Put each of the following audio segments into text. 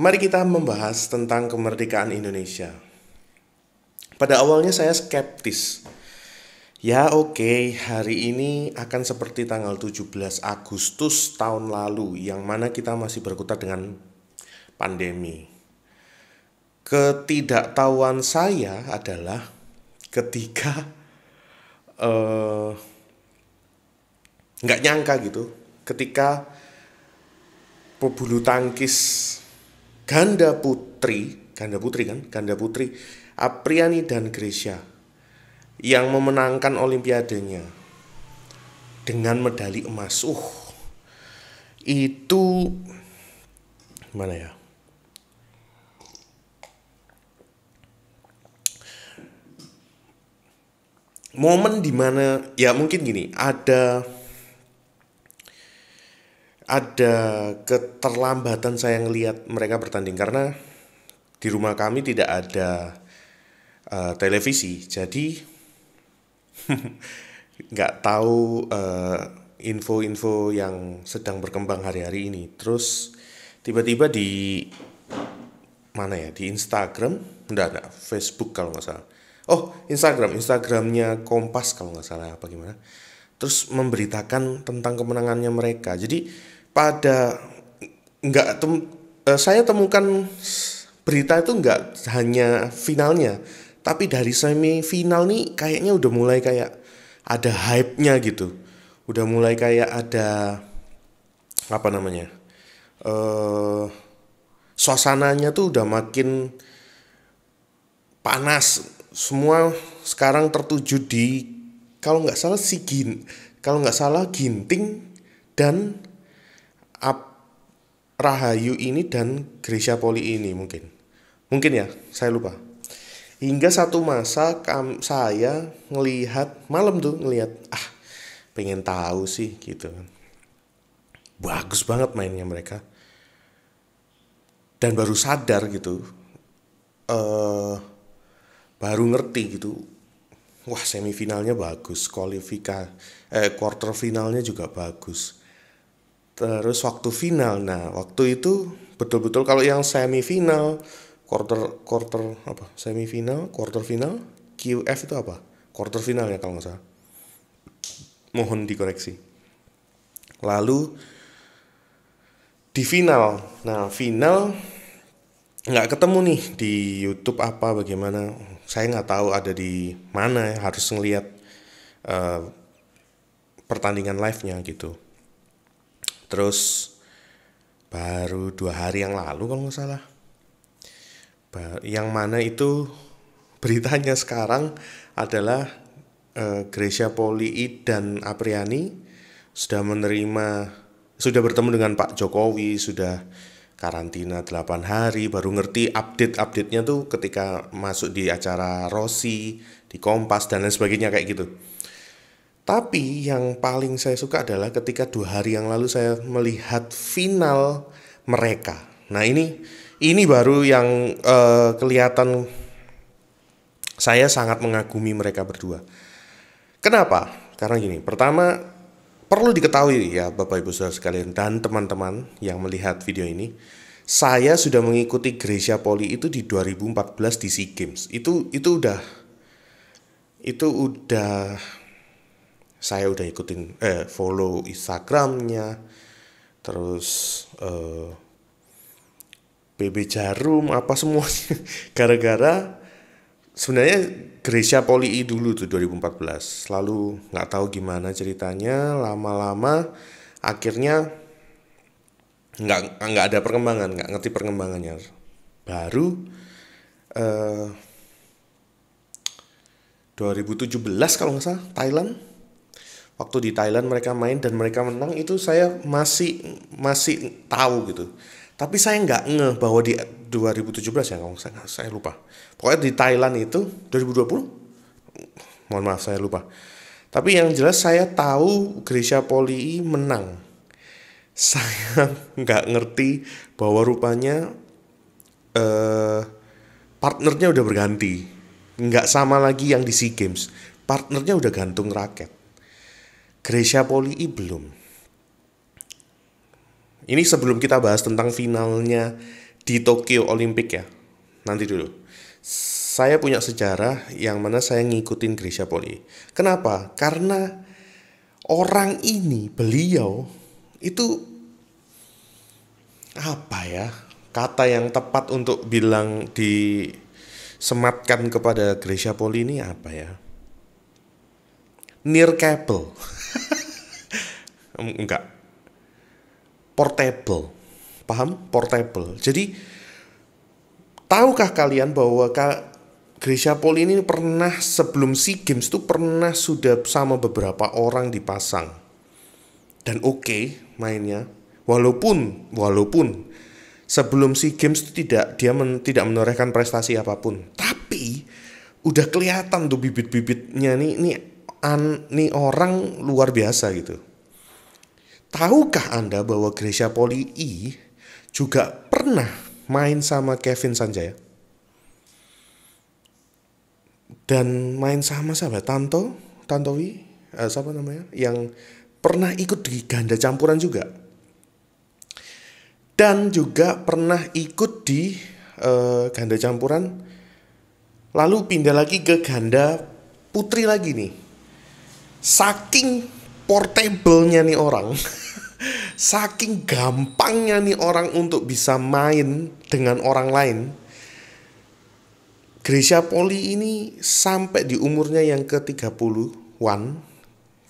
Mari kita membahas tentang kemerdekaan Indonesia. Pada awalnya saya skeptis. Ya oke, hari ini akan seperti tanggal 17 Agustus tahun lalu yang mana kita masih berkutat dengan pandemi. Ketidaktahuan saya adalah ketika eh, nggak nyangka gitu, ketika pebulu tangkis ganda putri Apriani dan Grecia yang memenangkan olimpiadenya dengan medali emas. Itu mana ya? Momen dimana ya mungkin gini, ada keterlambatan saya ngelihat mereka bertanding karena di rumah kami tidak ada televisi, jadi nggak tahu info-info yang sedang berkembang hari-hari ini. Terus tiba-tiba di mana ya, di Instagram, enggak, Facebook kalau nggak salah. Oh, Instagramnya Kompas kalau nggak salah apa gimana. Terus memberitakan tentang kemenangannya mereka. Jadi pada nggak saya temukan berita itu nggak hanya finalnya, tapi dari semifinal nih kayaknya udah mulai kayak ada hype-nya gitu. Udah mulai kayak ada apa namanya? eh Suasananya tuh udah makin panas. Semua sekarang tertuju di, kalau nggak salah kalau nggak salah Ginting dan Rahayu ini dan Grecia Poli ini mungkin ya, saya lupa. Hingga satu masa saya ngelihat malam tuh, pengen tahu sih gitu kan. Bagus banget mainnya mereka. Dan baru sadar gitu, eh baru ngerti gitu. Wah, semifinalnya bagus, quarter finalnya juga bagus. Terus waktu final, nah waktu itu betul-betul kalau yang semifinal, quarter final, QF itu apa? Quarter final ya kalau nggak salah. Mohon dikoreksi. Lalu di final, nah final nggak ketemu nih di YouTube apa bagaimana. Saya nggak tahu ada di mana ya, harus ngelihat eh, pertandingan live-nya gitu. Terus baru 2 hari yang lalu kalau nggak salah, yang mana itu beritanya sekarang adalah Grecia Poli dan Apriani sudah bertemu dengan Pak Jokowi, sudah karantina 8 hari, baru ngerti update-update-nya tuh ketika masuk di acara Rossi, di Kompas dan lain sebagainya kayak gitu. Tapi yang paling saya suka adalah ketika 2 hari yang lalu saya melihat final mereka. Nah ini baru yang kelihatan saya sangat mengagumi mereka berdua. Kenapa? Karena gini, pertama perlu diketahui ya Bapak Ibu Saudara sekalian dan teman-teman yang melihat video ini, saya sudah mengikuti Grecia Poli itu di 2014 di SEA Games. Itu udah saya udah ikutin follow Instagramnya, terus PB Jarum apa semuanya gara-gara sebenarnya Grecia Poli dulu tuh 2014. Lalu nggak tahu gimana ceritanya, lama-lama akhirnya nggak ada perkembangan, nggak ngerti perkembangannya. Baru eh, 2017 kalau nggak salah Thailand. Waktu di Thailand mereka main dan mereka menang, itu saya masih tahu gitu. Tapi saya nggak ngeh bahwa di 2017 ya, kalau saya lupa. Pokoknya di Thailand itu 2020. Mohon maaf saya lupa. Tapi yang jelas saya tahu Grecia Poli menang. Saya nggak ngerti bahwa rupanya partnernya udah berganti. Nggak sama lagi yang di SEA Games. Partnernya udah gantung raket. Grecia Poli belum. Ini sebelum kita bahas tentang finalnya di Tokyo Olympic ya. Nanti dulu. Saya punya sejarah yang mana saya ngikutin Grecia Poli. Kenapa? Karena orang ini, beliau itu apa ya? Kata yang tepat untuk bilang disematkan kepada Grecia Poli ini apa ya? Near capable. Enggak. Portable. Paham? Portable. Jadi tahukah kalian bahwa Grecia Poli ini pernah sebelum SEA Games tuh pernah sudah sama beberapa orang dipasang. Dan oke mainnya. Walaupun sebelum SEA Games itu tidak menorehkan prestasi apapun. Tapi udah kelihatan tuh bibit-bibitnya nih orang luar biasa gitu. Tahukah Anda bahwa Grecia Poli juga pernah main sama Kevin Sanjaya? Dan main sama siapa? Tantowi? Siapa namanya? Yang pernah ikut di ganda campuran juga. Dan juga pernah ikut di ganda campuran. Lalu pindah lagi ke ganda putri lagi nih. Saking portable-nya nih orang. Saking gampangnya nih orang untuk bisa main dengan orang lain. Grecia Poli ini sampai di umurnya yang ke-30-an.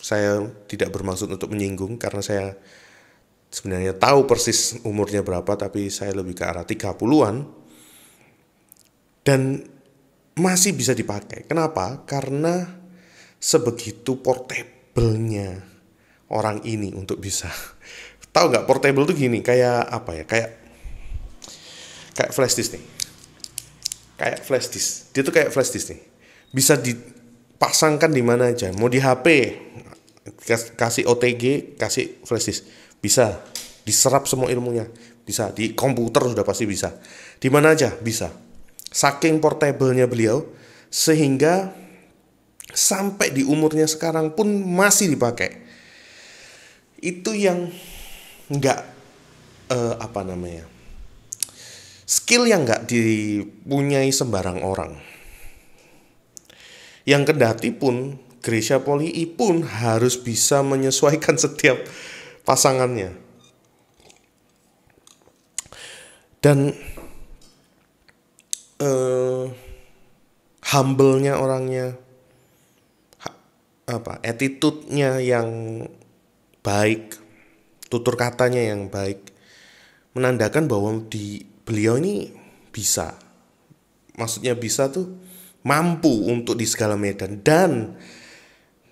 Saya tidak bermaksud untuk menyinggung karena saya sebenarnya tahu persis umurnya berapa, tapi saya lebih ke arah 30-an. Dan masih bisa dipakai. Kenapa? Karena sebegitu portable-nya orang ini untuk bisa. Tahu nggak portable tuh gini, kayak apa ya? Kayak flash disk nih. Kayak flash disk. Dia tuh kayak flash disk nih. Bisa dipasangkan di mana aja. Mau di HP, kasih OTG, kasih flash disk. Bisa. Diserap semua ilmunya. Bisa. Di komputer sudah pasti bisa. Di mana aja bisa. Saking portable-nya beliau sehingga sampai di umurnya sekarang pun masih dipakai. Itu yang nggak skill yang nggak dipunyai sembarang orang. Yang kendati pun Grecia Poli pun harus bisa menyesuaikan setiap pasangannya. Dan humble-nya orangnya, attitude-nya yang baik, tutur katanya yang baik, menandakan bahwa beliau ini bisa. Maksudnya bisa tuh mampu untuk di segala medan. Dan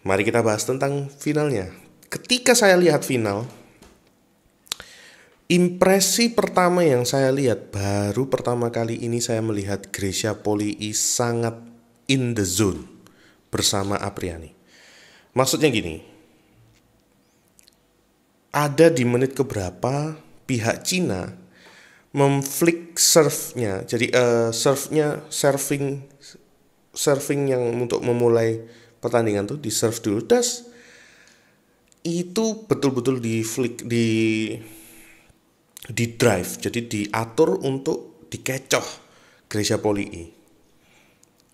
mari kita bahas tentang finalnya. Ketika saya lihat final, impresi pertama yang saya lihat, baru pertama kali ini saya melihat Grecia Poli sangat in the zone bersama Apriani. Maksudnya gini, ada di menit keberapa pihak Cina memflick serve-nya. Jadi serving yang untuk memulai pertandingan tuh di serve dulu. Itu betul-betul di flick, di drive. Jadi diatur untuk dikecoh Grecia Poli.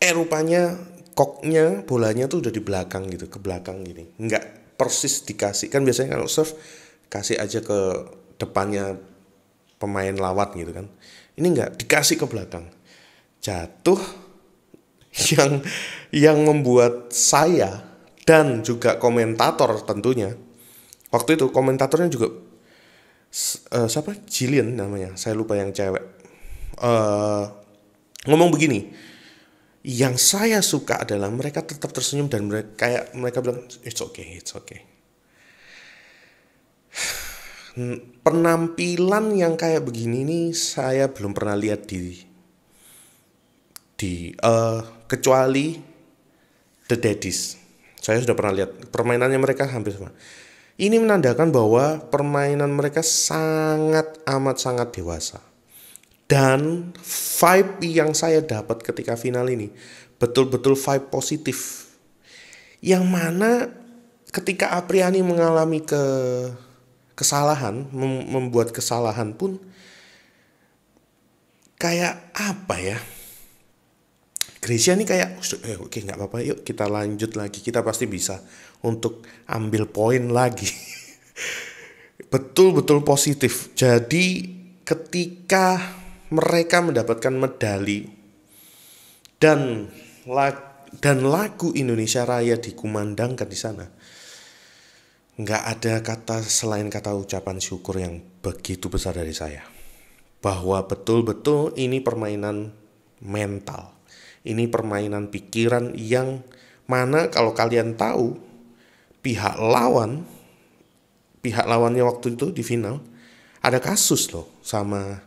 Rupanya koknya bolanya tuh udah di belakang gitu, ke belakang gini. Enggak persis dikasih. Kan biasanya kalau serve kasih aja ke depannya pemain lawan gitu kan. Ini enggak, dikasih ke belakang. Jatuh yang membuat saya dan juga komentator tentunya. Waktu itu komentatornya juga siapa? Jillian namanya. Saya lupa yang cewek. Ngomong begini. Yang saya suka adalah mereka tetap tersenyum dan mereka bilang it's okay. Penampilan yang kayak begini nih saya belum pernah lihat di kecuali The Daddies. Saya sudah pernah lihat permainannya mereka hampir sama. Ini menandakan bahwa permainan mereka sangat dewasa. Dan vibe yang saya dapat ketika final ini betul-betul vibe positif. Yang mana ketika Apriani mengalami kesalahan, membuat kesalahan pun kayak apa ya? Grecia ini kayak oke nggak apa-apa, yuk kita lanjut lagi, kita pasti bisa untuk ambil poin lagi. Betul-betul positif. Jadi ketika mereka mendapatkan medali dan lagu Indonesia Raya dikumandangkan di sana, nggak ada kata selain kata ucapan syukur yang begitu besar dari saya. Bahwa betul-betul ini permainan mental. Ini permainan pikiran yang mana kalau kalian tahu pihak lawannya waktu itu di final ada kasus loh, sama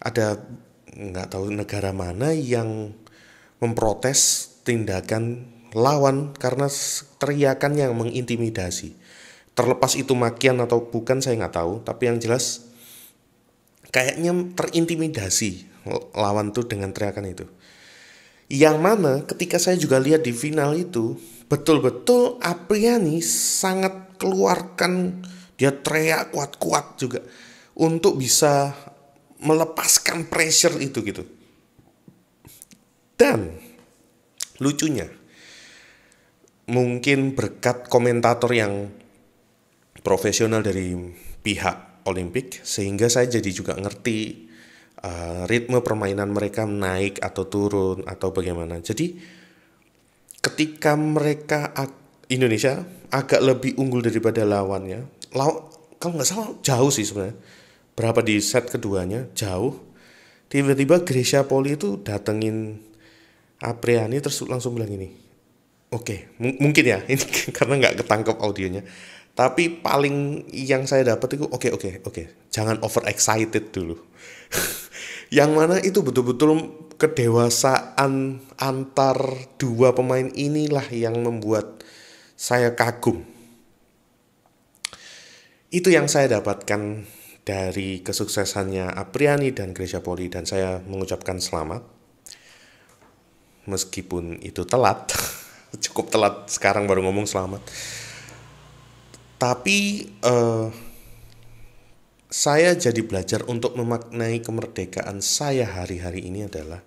ada nggak tahu negara mana yang memprotes tindakan lawan karena teriakan yang mengintimidasi. Terlepas itu makian atau bukan saya nggak tahu, tapi yang jelas kayaknya terintimidasi lawan tuh dengan teriakan itu. Yang mana ketika saya juga lihat di final itu, betul-betul Apriani sangat keluarkan, dia teriak kuat-kuat juga untuk bisa melepaskan pressure itu gitu. Dan lucunya, mungkin berkat komentator yang profesional dari pihak Olimpik, sehingga saya jadi juga ngerti ritme permainan mereka naik atau turun atau bagaimana. Jadi ketika mereka Indonesia agak lebih unggul daripada lawannya, kalau nggak salah jauh sih sebenarnya, berapa di set keduanya jauh, tiba-tiba Grecia Poli itu datengin Apriani terus langsung bilang gini, oke, mungkin ya ini karena nggak ketangkep audionya, tapi paling yang saya dapat itu oke, jangan over excited dulu. Yang mana itu betul-betul kedewasaan antar dua pemain inilah yang membuat saya kagum. Itu yang saya dapatkan dari kesuksesannya Apriani dan Grecia Poli, dan saya mengucapkan selamat. Meskipun itu telat, cukup telat sekarang baru ngomong selamat. Tapi saya jadi belajar untuk memaknai kemerdekaan saya hari-hari ini adalah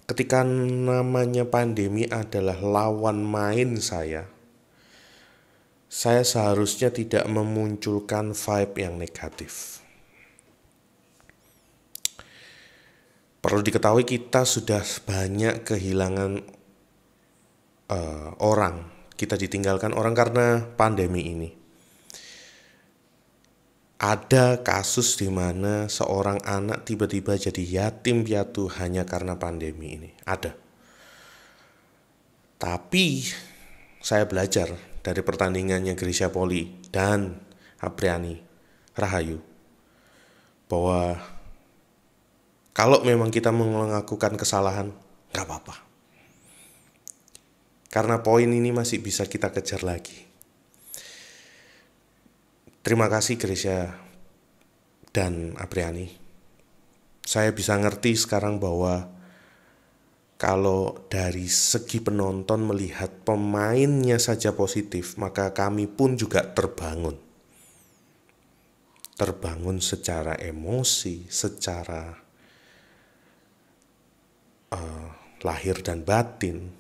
ketika namanya pandemi adalah lawan main saya seharusnya tidak memunculkan vibe yang negatif. Perlu diketahui kita sudah banyak kehilangan orang, kita ditinggalkan orang karena pandemi ini. Ada kasus di mana seorang anak tiba-tiba jadi yatim piatu hanya karena pandemi ini. Ada. Tapi saya belajar dari pertandingannya Grecia Poli dan Apriani Rahayu bahwa kalau memang kita melakukan kesalahan, gak apa-apa. Karena poin ini masih bisa kita kejar lagi. Terima kasih Grecia dan Apriani. Saya bisa ngerti sekarang bahwa kalau dari segi penonton melihat pemainnya saja positif, maka kami pun juga terbangun. Terbangun secara emosi, secara lahir dan batin,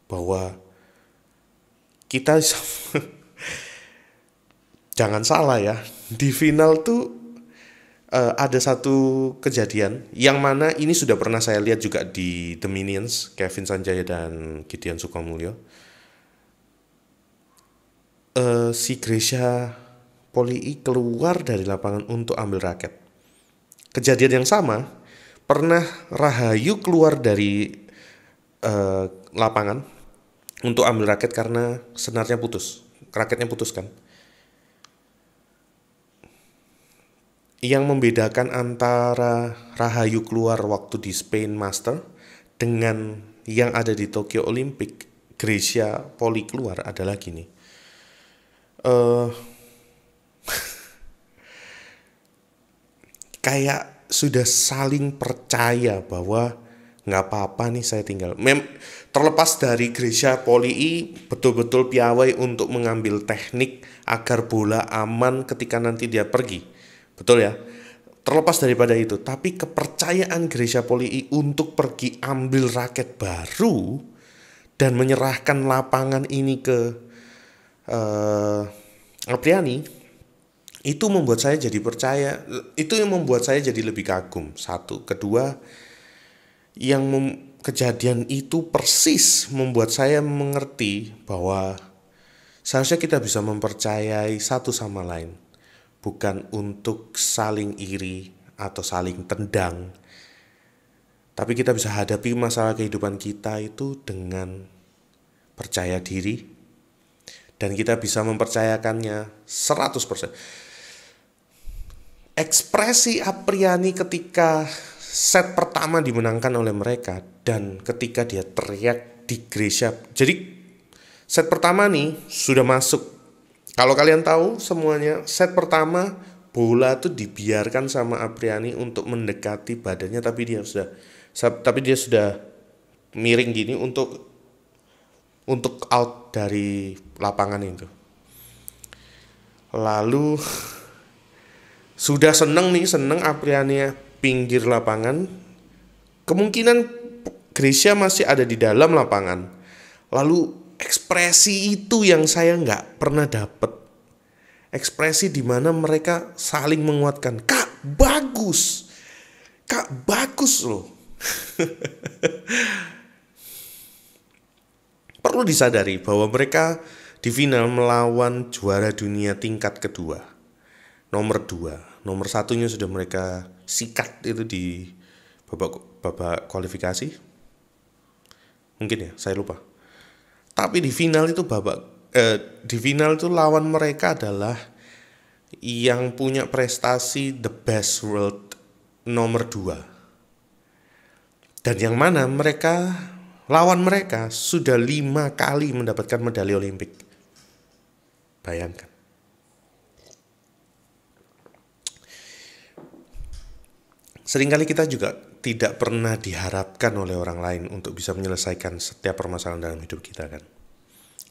bahwa kita jangan salah ya, di final tuh ada satu kejadian yang mana ini sudah pernah saya lihat juga di The Minions, Kevin Sanjaya dan Gideon Sukamulyo. Si Grecia Poli keluar dari lapangan untuk ambil raket. Kejadian yang sama pernah Rahayu keluar dari lapangan untuk ambil raket karena senarnya putus, raketnya putus kan. Yang membedakan antara Rahayu keluar waktu di Spain Master dengan yang ada di Tokyo Olympic, Grecia Poli keluar adalah gini. Kayak sudah saling percaya bahwa nggak apa-apa nih saya tinggal. Terlepas dari Grecia Poli betul-betul piawai untuk mengambil teknik agar bola aman ketika nanti dia pergi. Betul ya. Terlepas daripada itu, tapi kepercayaan Gereja Poli untuk pergi ambil raket baru dan menyerahkan lapangan ini ke Apriani, itu membuat saya jadi percaya, itu yang membuat saya jadi lebih kagum. Satu, kedua, kejadian itu persis membuat saya mengerti bahwa seharusnya kita bisa mempercayai satu sama lain, bukan untuk saling iri atau saling tendang, tapi kita bisa hadapi masalah kehidupan kita itu dengan percaya diri, dan kita bisa mempercayakannya 100%. Ekspresi Apriani ketika set pertama dimenangkan oleh mereka dan ketika dia teriak di gereja. Jadi set pertama nih sudah masuk. Kalau kalian tahu semuanya, set pertama bola tuh dibiarkan sama Apriani untuk mendekati badannya, tapi dia sudah miring gini untuk out dari lapangan itu. Lalu sudah seneng Apriani pinggir lapangan. Kemungkinan Grecia masih ada di dalam lapangan. Lalu ekspresi itu yang saya nggak pernah dapat. Ekspresi di mana mereka saling menguatkan. Kak, bagus loh. Perlu disadari bahwa mereka di final melawan juara dunia tingkat kedua, nomor 2. Nomor 1-nya sudah mereka sikat itu di babak kualifikasi. Mungkin ya, saya lupa. Tapi di final itu lawan mereka adalah yang punya prestasi the best world nomor 2. Dan yang mana lawan mereka sudah 5 kali mendapatkan medali Olimpik. Bayangkan. Seringkali kita juga tidak pernah diharapkan oleh orang lain untuk bisa menyelesaikan setiap permasalahan dalam hidup kita kan.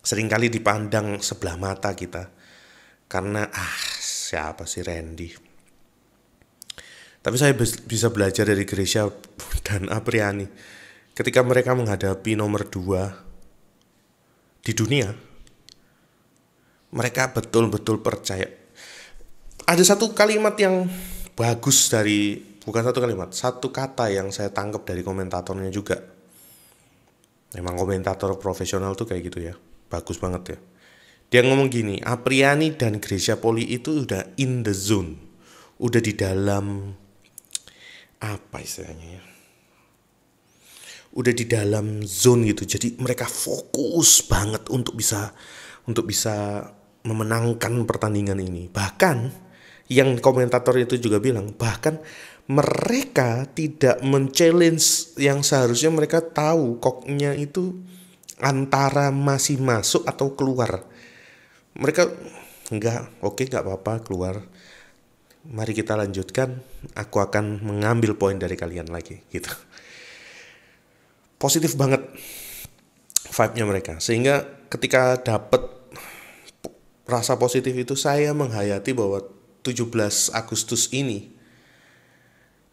Seringkali dipandang sebelah mata kita karena siapa sih Randy. Tapi saya bisa belajar dari Grecia dan Apriani. Ketika mereka menghadapi nomor 2 di dunia, mereka betul-betul percaya. Ada satu kalimat yang bagus satu kata yang saya tangkap dari komentatornya juga. Memang komentator profesional tuh kayak gitu ya, bagus banget ya. Dia ngomong gini, Apriani dan Grecia Poli itu udah in the zone, udah di dalam apa istilahnya ya, udah di dalam zone gitu. Jadi mereka fokus banget untuk bisa memenangkan pertandingan ini. Bahkan yang komentator itu juga bilang, bahkan mereka tidak men-challenge yang seharusnya mereka tahu koknya itu antara masih masuk atau keluar. Mereka nggak apa-apa keluar. Mari kita lanjutkan, aku akan mengambil poin dari kalian lagi gitu. Positif banget vibe-nya mereka. Sehingga ketika dapat rasa positif itu, saya menghayati bahwa 17 Agustus ini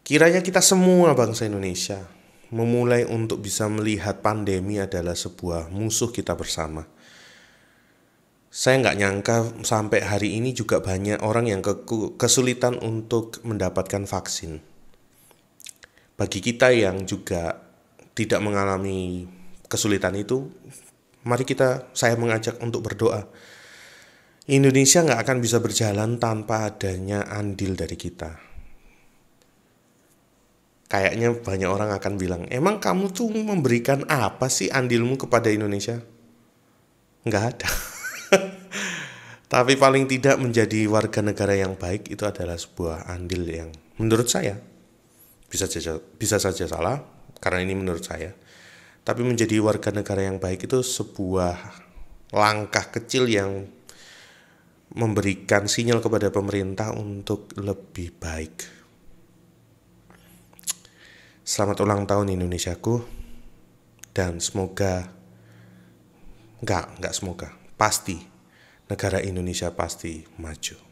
kiranya kita semua bangsa Indonesia memulai untuk bisa melihat pandemi adalah sebuah musuh kita bersama. Saya nggak nyangka sampai hari ini juga banyak orang yang kesulitan untuk mendapatkan vaksin. Bagi kita yang juga tidak mengalami kesulitan itu, mari saya mengajak untuk berdoa. Indonesia nggak akan bisa berjalan tanpa adanya andil dari kita. Kayaknya banyak orang akan bilang, emang kamu tuh memberikan apa sih andilmu kepada Indonesia? Nggak ada. Tapi paling tidak menjadi warga negara yang baik itu adalah sebuah andil yang menurut saya bisa saja salah, karena ini menurut saya. Tapi menjadi warga negara yang baik itu sebuah langkah kecil yang memberikan sinyal kepada pemerintah untuk lebih baik. Selamat ulang tahun Indonesiaku, dan pasti negara Indonesia pasti maju.